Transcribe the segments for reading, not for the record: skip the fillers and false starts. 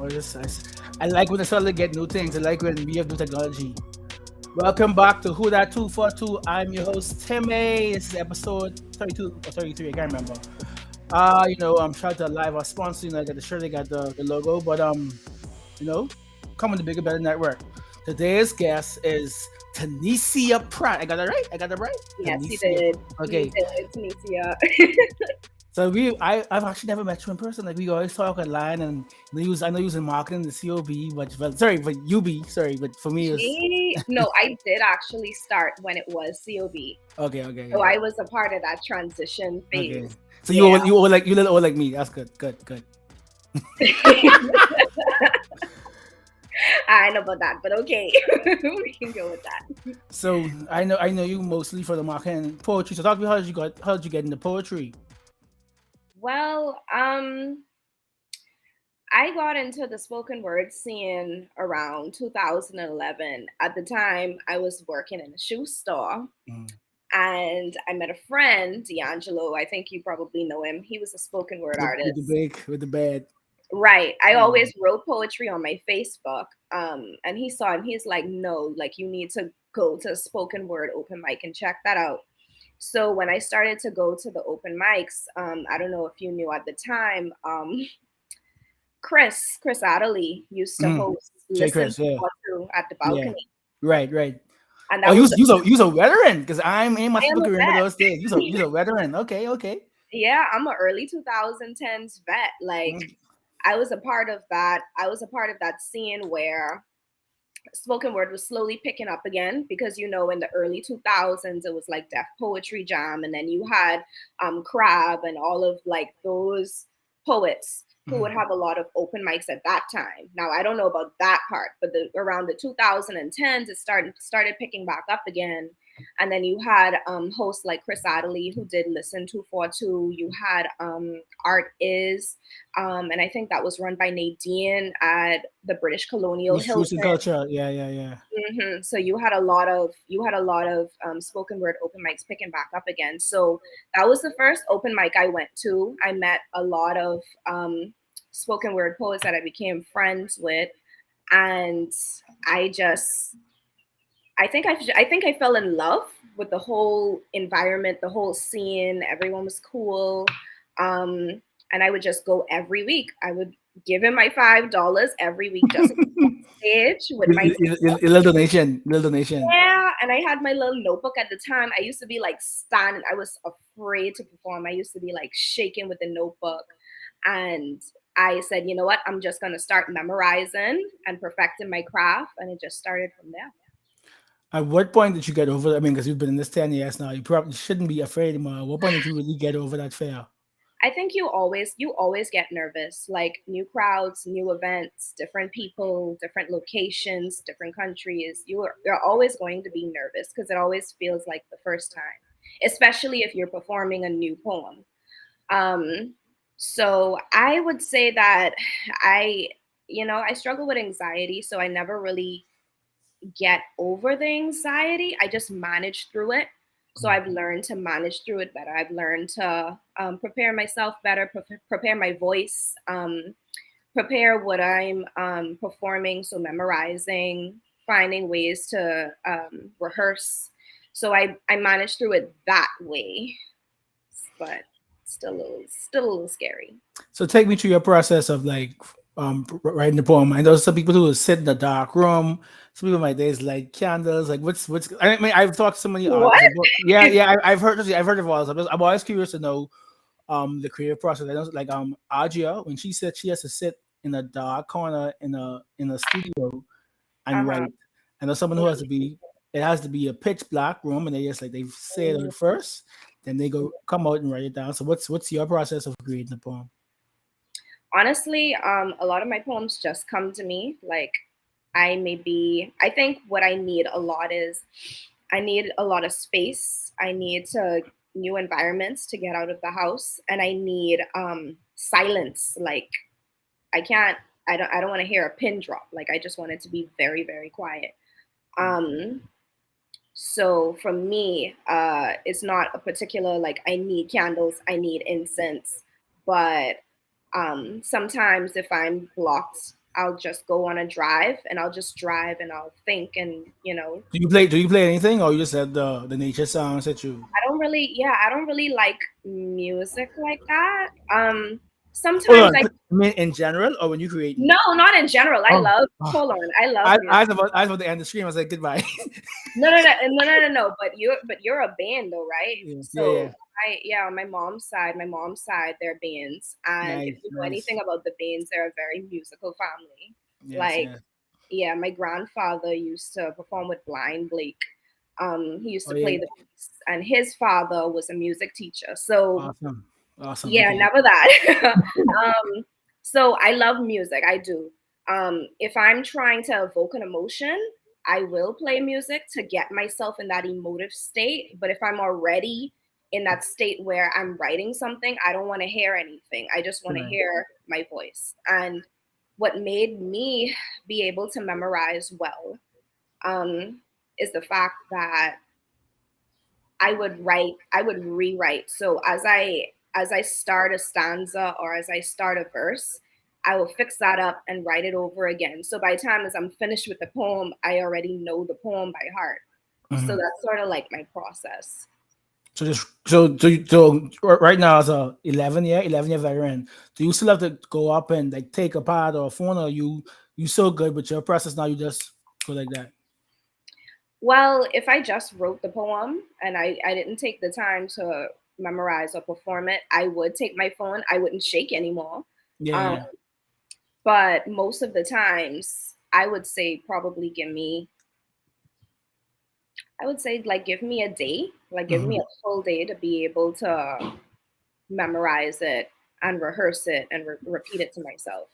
I like when they start to get new things. I like when we have new technology. Welcome back to Who That 242. I'm your host, Timmy. This is episode 32 or 33, I can't remember. Shout out to Live, our sponsor, I got the shirt, they got the logo, but you know, come on the Bigger Better Network. Today's guest is Tanicia Pratt. I got it right? I got it right? Yes, you Tanicia. did. Okay. You did, Tanicia. So I've actually never met you in person. Like we always talk online, and I know you was in marketing, the COB, but sorry, but UB, sorry, but for me it's No, I did actually start when it was COB. okay. So I was a part of that transition Okay. phase. So Yeah. you were like you little old like me. That's good. I know about that, but okay. We can go with that. So I know you mostly for the marketing and poetry. So talk to me, how did you get into poetry? Well, I got into the spoken word scene around 2011. At the time, I was working in a shoe store. And I met a friend, D'Angelo. I think you probably know him. He was a spoken word artist. With the bed. Right. I always wrote poetry on my Facebook. And he saw it and he's like, no, like you need to go to a spoken word open mic and check that out. So when I started to go to the open mics, I don't know if you knew at the time, Chris Adderley used to host J. Listen Chris, to yeah. What To at the Yeah. balcony. Right. And Oh, that was you a veteran because I'm in my I am Facebook a remember vet. those days. You a veteran. Okay. Yeah, I'm an early 2010s vet. Like I was a part of that. I was a part of that scene where spoken word was slowly picking up again because in the early 2000s it was like Def Poetry Jam, and then you had Crab and all of like those poets who would have a lot of open mics at that time. Now I don't know about that part, but around the 2010s it started picking back up again. And then you had hosts like Chris Adderley who did Listen 242. You had Art Is, and I think that was run by Nadine at the British Colonial Roots and Hilton. culture. Yeah. So you had a lot of spoken word open mics picking back up again. So that was the first open mic I went to. I met a lot of spoken word poets that I became friends with, and I think I fell in love with the whole environment, the whole scene. Everyone was cool. And I would just go every week. I would give him my $5 every week just on stage with my Little donation. yeah. And I had my little notebook at the time. I used to be like standing. I was afraid to perform. I used to be like shaking with the notebook. And I said, you know what? I'm just gonna start memorizing and perfecting my craft. And it just started from there. At what point did you get over? I mean, because you've been in this 10 years now, you probably shouldn't be afraid anymore. At what point did you really get over that fear? I think you always get nervous, like new crowds, new events, different people, different locations, different countries. You're always going to be nervous because it always feels like the first time, especially if you're performing a new poem. So I would say that I struggle with anxiety, so I never really get over the anxiety. I just manage through it. So I've learned to manage through it better. I've learned to prepare myself better, prepare my voice, prepare what I'm performing. So memorizing, finding ways to rehearse. So I managed through it that way, but still a little scary. So take me through your process of like writing the poem. I know some people who will sit in the dark room. Some people might days light candles. Like what's I mean I've talked to so many What? artists. I've heard of all. I'm always curious to know the creative process. I know like Agia when she said she has to sit in a dark corner in a studio and Uh-huh. write. I know someone who has to be it has to be a pitch black room and they just like they say it out first, then they go come out and write it down. So what's your process of creating the poem? Honestly, a lot of my poems just come to me. Like I think what I need a lot is I need a lot of space. I need to new environments to get out of the house, and I need silence. Like I can't I don't want to hear a pin drop. Like I just want it to be very, very quiet. Um so for me, it's not a particular like I need candles, I need incense, but sometimes if I'm blocked I'll just go on a drive and I'll just drive and I'll think and Do you play anything, or you just said the nature sounds that you? I don't really like music like that. Hold Sometimes on. I I mean, in general, or when you create no, music? not in general. I Oh, love oh. hold on. I love music. I was about to end the stream. I was like, goodbye. No. But you're a band though, right? Yeah, yeah, So yeah. on my mom's side, they're bands. And if Nice, you know nice. anything about the bands, they're a very musical family. Yes, Like, yes. yeah, my grandfather used to perform with Blind Blake. He used Oh to yeah, play the bass, and his father was a music teacher. So awesome, awesome. yeah, Okay. never that. So I love music. I do. If I'm trying to evoke an emotion, I will play music to get myself in that emotive state. But if I'm already in that state where I'm writing something, I don't want to hear anything. I just want to Right. hear my voice. And what made me be able to memorize well is the fact that I would rewrite. So as I start a stanza or as I start a verse, I will fix that up and write it over again. So by the time as I'm finished with the poem, I already know the poem by heart. So Mhm. that's sort of like my process. So just right now as a 11 year veteran, do you still have to go up and like take a pad or a phone, or you so good with your process now you just go like that? Well, if I just wrote the poem and I didn't take the time to memorize or perform it, I would take my phone. I wouldn't shake anymore. Yeah, Um, yeah. but most of the times, I would say like give me a day, like give me Hmm. a full day to be able to memorize it and rehearse it and repeat it to myself.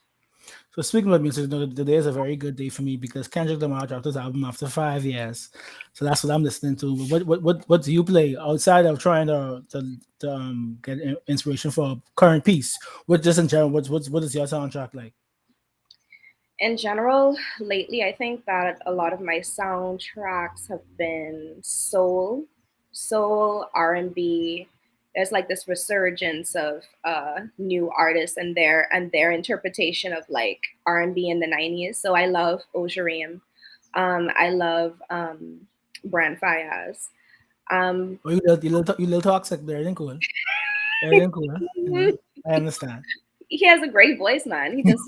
So speaking about music, today is a very good day for me because Kendrick Lamar dropped his album after 5 years. So that's what I'm listening to. But what do you play outside of trying to get inspiration for a current piece? What just in general? What is your soundtrack like? In general, lately, I think that a lot of my soundtracks have been soul, R&B. There's like this resurgence of new artists and their interpretation of like R&B in the '90s. So I love Ojerim. I love Brand Fayaz. Um, Or you little toxic, better than cool, better than cool. You know, I understand. he has a great voice, man. He just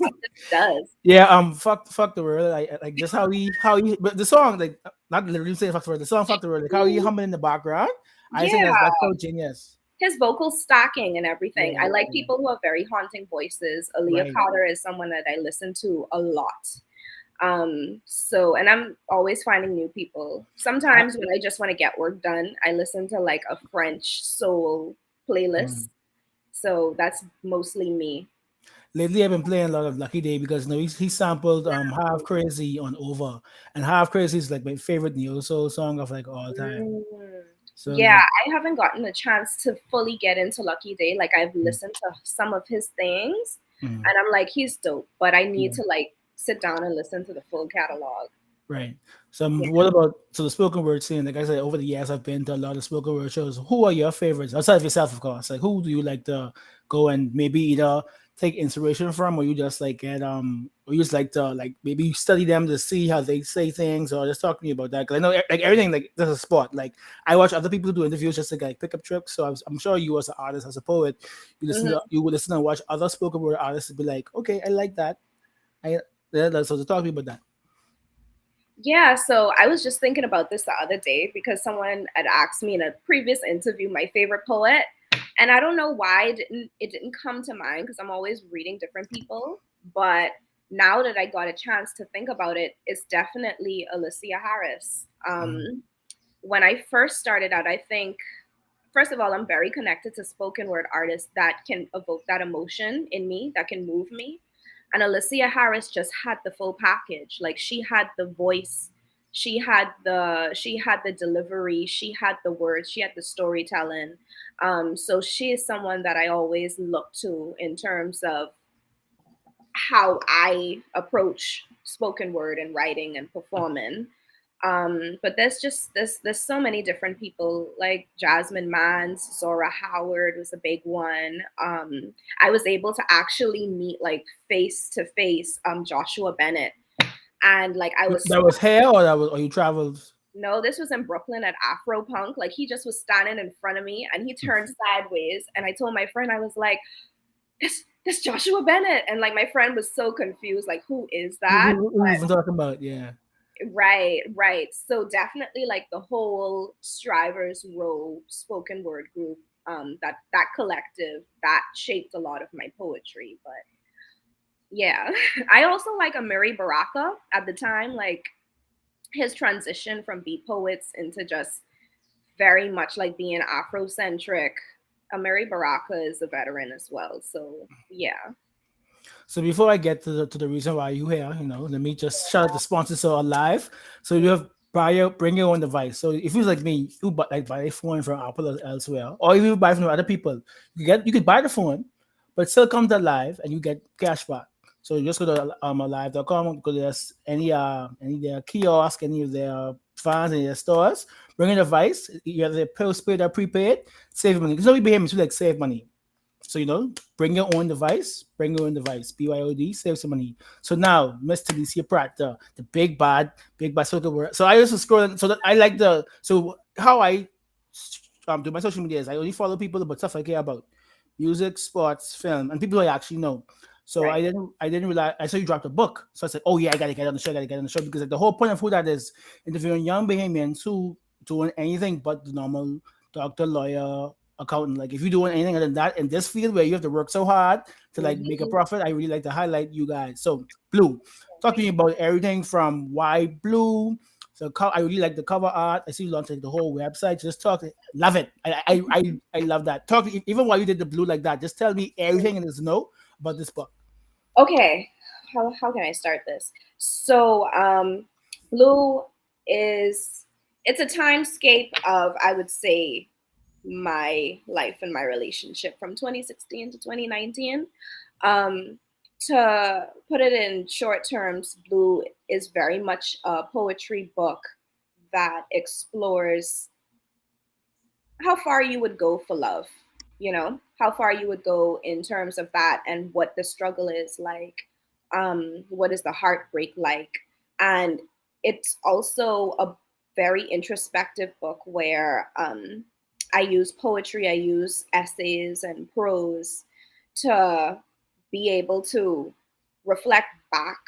does. Yeah, fuck the world. Like just but the song, like not literally saying fuck the world. The song fuck the world, like how he humming in the background. I think Yeah, that's so genius. his vocal stacking and everything. Yeah, I like yeah, people who have very haunting voices. Aaliyah right. Carter is someone that I listen to a lot. So and I'm always finding new people. I, Sometimes when I just want to get work done, I listen to like a French soul playlist. mm. So that's mostly me. Lately I've been playing a lot of Lucky Day because he sampled Half Crazy on Over, and Half Crazy is like my favorite neo soul song of like all time. Mm. So Yeah, like, I haven't gotten a chance to fully get into Lucky Day. Like I've mm, listened to some of his things mm, and I'm like, he's dope, but I need yeah. to like sit down and listen to the full catalog. Right. So Yeah. what about the spoken word scene? Like I said, over the years I've been to a lot of spoken word shows. Who are your favorites outside of yourself, of course? Like who do you like to go and maybe either take inspiration from, or you just like get or you just like to like maybe study them to see how they say things, or just talk to me about that? Because I know like everything like there's a spot. Like I watch other people do interviews just to like pick up tricks. So I'm sure you as an artist, as a poet, Mhm. you would listen and watch other spoken word artists and be like, okay, I like that. I so to talk to me about that. Yeah, so I was just thinking about this the other day because someone had asked me in a previous interview my favorite poet, and I don't know why it didn't come to mind because I'm always reading different people, but now that I got a chance to think about it, it's definitely Alicia Harris. Mhm. When I first started out, I think first of all, I'm very connected to spoken word artists that can evoke that emotion in me, that can move me. And Alicia Harris just had the full package. Like she had the voice, she had the delivery, she had the words, she had the storytelling. So she is someone that I always look to in terms of how I approach spoken word and writing and performing. But there's so many different people like Jasmine Mans, Zora Howard was a big one. I was able to actually meet like face to face Joshua Bennett, and like I was That was here, or that was, or you traveled? no, this was in Brooklyn at Afro Punk. Like he just was standing in front of me and he turned sideways, and I told my friend, I was like, this Joshua Bennett, and like my friend was so confused, like who is that? Who you even talking about? Yeah. Right. So definitely like the whole Strivers Row spoken word group, that collective that shaped a lot of my poetry. But yeah, I also like Amiri Baraka at the time, like his transition from beat poets into just very much like being Afrocentric. Amiri Baraka is a veteran as well. So yeah. So before I get to the reason why you here, let me just shout out the sponsors so are live. So you have bring your own device. So if you like me, you buy a phone from Apple or elsewhere, or if you buy from other people, you could buy the phone, but still come to live and you get cash back. So you just go to alive.com, go to any of their kiosk, any of their fans, any of their stores, bring a device, you have the postpaid or prepaid, save money. Because nobody behavior to like save money. So bring your own device. Bring your own device. BYOD, save some money. So now, Miss Tanicia Pratt, the big bad social world. So I used to scroll. So that I like the so how I do my social media is I only follow people about stuff I care about, music, sports, film, and people I actually know. So Right. I didn't realize I saw you dropped a book. So I said, oh yeah, I gotta get on the show, gotta get on the show because like, the whole point of who that is interviewing young Bahamians who doing anything but the normal doctor, lawyer, accountant. Like if you're doing anything other than that in this field where you have to work so hard to like make a Mhm. profit, I really like to highlight you guys. So Blue, talk to me about everything from why Blue. So I really like the cover art. I see you launched like the whole website. Just talk, love it. I love that. Talk even while you did the Blue like that. Just tell me everything in this know about this book. Okay, how can I start this? So, Blue is it's a timescape of, I would say, my life and my relationship from 2016 to 2019. Um, to put it in short terms, Blue is very much a poetry book that explores how far you would go for love, how far you would go in terms of that and what the struggle is like, what is the heartbreak like. And it's also a very introspective book where I use poetry, I use essays and prose to be able to reflect back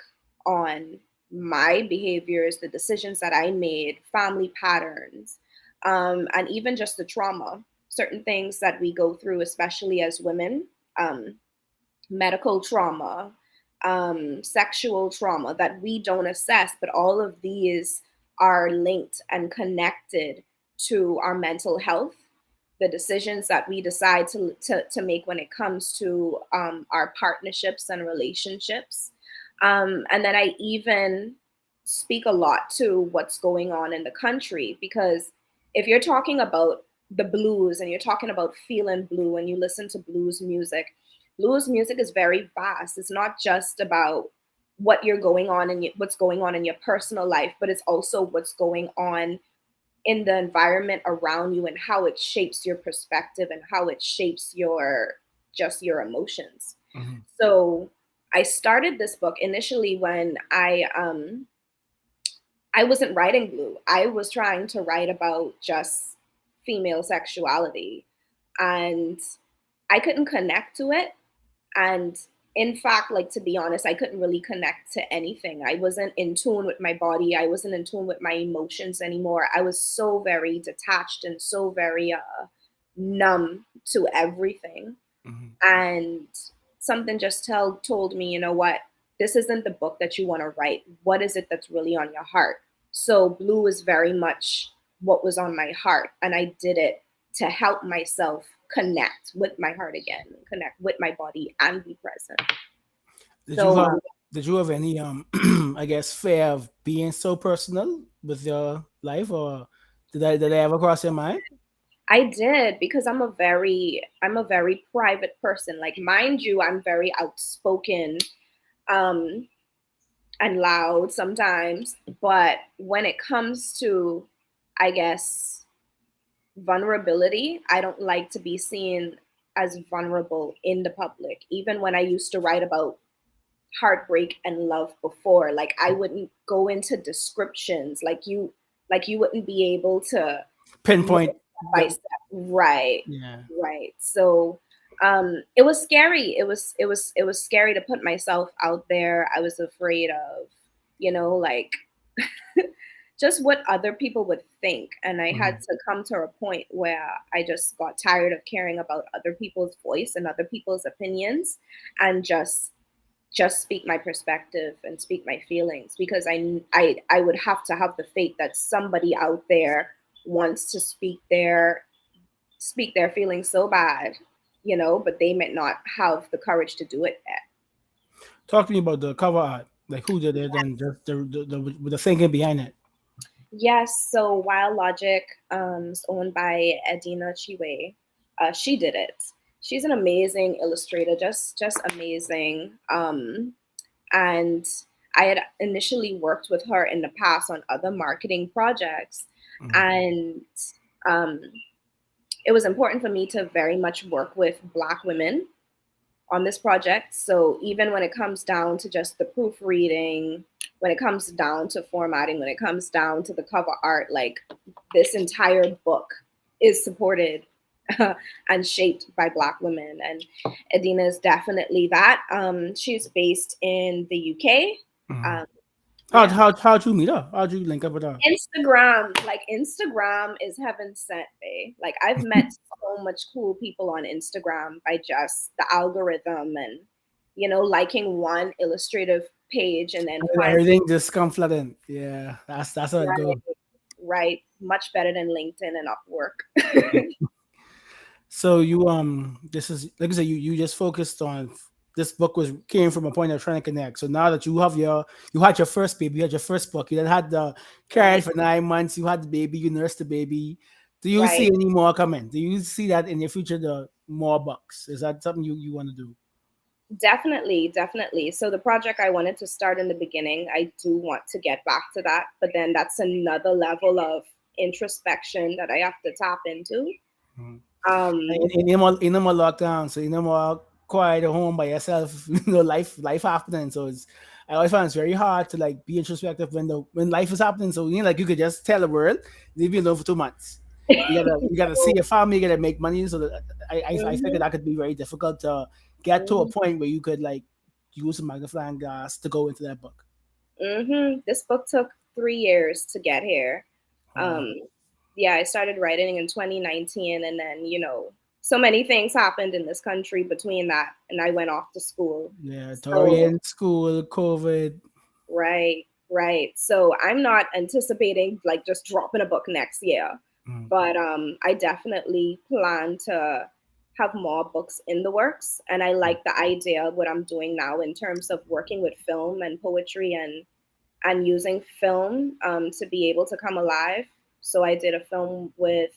on my behaviors, the decisions that I made, family patterns, and even just the trauma, certain things that we go through, especially as women, um, medical trauma, sexual trauma that we don't assess, but all of these are linked and connected to our mental health, the decisions that we decide to make when it comes to our partnerships and relationships. And then I even speak a lot to what's going on in the country, because if you're talking about the blues and you're talking about feeling blue and you listen to blues music is very vast. It's not just about what you're going on and what's going on in your personal life, but it's also what's going on in the environment around you and how it shapes your perspective and how it shapes your emotions. Mhm. So I started this book initially when I wasn't writing Blue. I was trying to write about just female sexuality, and I couldn't connect to it. And in fact, like, to be honest, I couldn't really connect to anything. I wasn't in tune with my body. I wasn't in tune with my emotions anymore. I was so very detached and so very numb to everything. Mhm. And something just told me, you know what, this isn't the book that you want to write. What is it that's really on your heart? So Blue is very much what was on my heart, and I did it to help myself connect with my heart again, connect with my body, and be present. Did you So have did you have any I guess fear of being so personal with your life, or did I ever cross your mind? I did, because I'm a very private person. Like, mind you, I'm very outspoken. Um, and loud sometimes. But when it comes to, I guess, vulnerability, I don't like to be seen as vulnerable in the public. Even when I used to write about heartbreak and love before, like I wouldn't go into descriptions like you wouldn't be able to know Pinpoint by the step. Right, yeah. right. So it was scary. It was scary to put myself out there. I was afraid of, like just what other people would think. And I had to come to a point where I just got tired of caring about other people's voice and other people's opinions, and just speak my perspective and speak my feelings, because I would have to have the faith that somebody out there wants to speak their feelings so bad, but they might not have the courage to do it yet. Talk to me about the cover art, like who did it, and just with the thinking behind it. Yes, so Wild Logic is owned by Edina Chiwe. She did it. She's an amazing illustrator, just amazing. And I had initially worked with her in the past on other marketing projects, and um, it was important for me to very much work with Black women on this project. So even when it comes down to just the proofreading, when it comes down to formatting, when it comes down to the cover art, like this entire book is supported and shaped by Black women. And Edina is definitely that. She's based in the UK. Mhm. Um, How yeah. how'd you meet her? How'd you link up with her? Instagram is heaven sent, babe. Like I've met so much cool people on Instagram by just the algorithm and liking one illustrative page and then find Everything just come flooding. Yeah, that's how it right, goes. right, much better than LinkedIn and Upwork. So you this is like I said, you just focused on this book was came from a point of trying to connect. So now that you had your first baby, you had your first book, you then had the carriage Right, for 9 months, you had the baby, you nursed the baby. Do you see right. any more coming? Do you see that in your future the more books? Is that something you want to do? Definitely, definitely. So the project I wanted to start in the beginning, I do want to get back to that, but then that's another level of introspection that I have to tap into. Mhm. Um, In no more lockdown, so you no more quiet at home by yourself. Life happening. So it's I always find it's very hard to like be introspective when life is happening. So like you could just tell the world, leave you alone for 2 months. You gotta see so, your family, you gotta make money. So that I figure mhm, that could be very difficult to get to a mhm. point where you could like use a magnifying glass to go into that book. This book took 3 years to get here. Wow. Um, yeah, I started writing in 2019, and then so many things happened in this country between that, and I went off to school. Yeah, So Torian, school, COVID. right, right. So I'm not anticipating like just dropping a book next year, Mm. but I definitely plan to have more books in the works, and I like the idea of what I'm doing now in terms of working with film and poetry and using film to be able to come alive. So I did a film with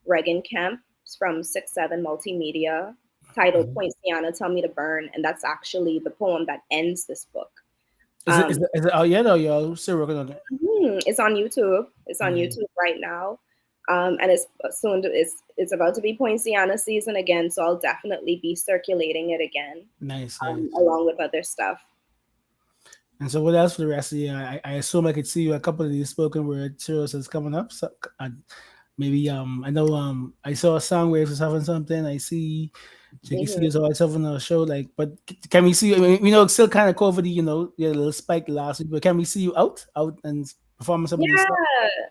Regan Kemp from 6-7 Multimedia titled Mhm. Poinciana, Tell Me to Burn. And that's actually the poem that ends this book. Is it is Um, it, is it out yet or you're still working on it? it's on YouTube. It's on Yeah. YouTube right now. And it's about to be Poinciana season again. So I'll definitely be circulating it again Nice, nice. along with other stuff. And so, what else for the rest of the year? I assume I could see you a couple of these spoken word shows that's coming up. So, maybe I know I saw Sound Waves is having something. I see Jackie C Mhm. is always having a show. Like, but can we see? I mean, we know it's still kind of COVID. You had a little spike last week, but can we see you out and performing some of this stuff?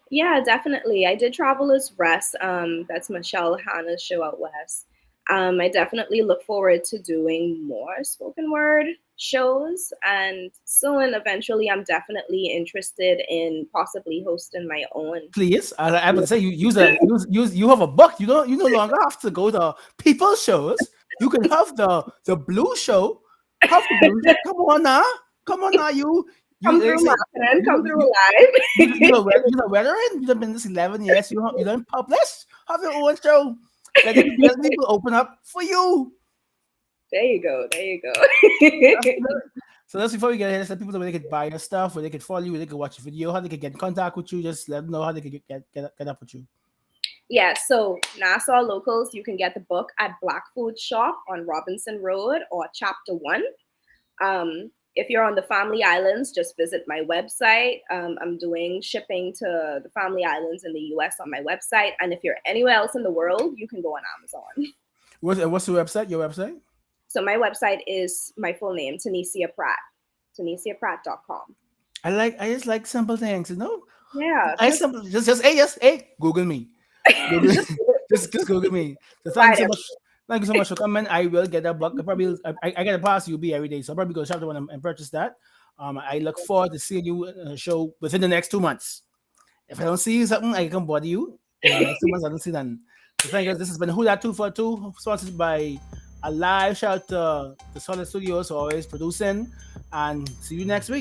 Yeah, yeah, definitely. I did Traveler's Rest. That's Michelle Hanna's show out west. I definitely look forward to doing more spoken word shows, and soon, eventually, I'm definitely interested in possibly hosting my own. Please, I would say you use you have a book. You no longer have to go to people shows. You can have the blue show. Have the blue. Come on now. You Come like I through, say Martin. you Come through live. you're a veteran. You've been this 11 years. You don't publish. Have your own show. Let people open up for you. There you go. There you go. So that's before we get here. Let's let people know where they could buy your stuff, where they could follow you, where they could watch your video, how they could get in contact with you. Just let them know how they could get up with you. Yeah, so Nassau locals, you can get the book at Black Food Shop on Robinson Road or Chapter 1. If you're on the Family Islands, just visit my website. I'm doing shipping to the Family Islands in the US on my website. And if you're anywhere else in the world, you can go on Amazon. What's the website? Your website? So my website is my full name, Tanicia Pratt, TaniciaPratt.com. I just like simple things, you know? Yeah. Hey, Google me. Just Google me. So thank you so much. Thank you so much for coming. I will get that book. I get a pass UB every day, so I'll probably go to Chapter 1 and purchase that. I look forward to seeing you in the show within the next 2 months. If I don't see you something, I can bother you. Next 2 months I don't see none. So thank you. This has been Who Dat 242, sponsored by a live shout to the Solid Studios, always producing. And see you next week.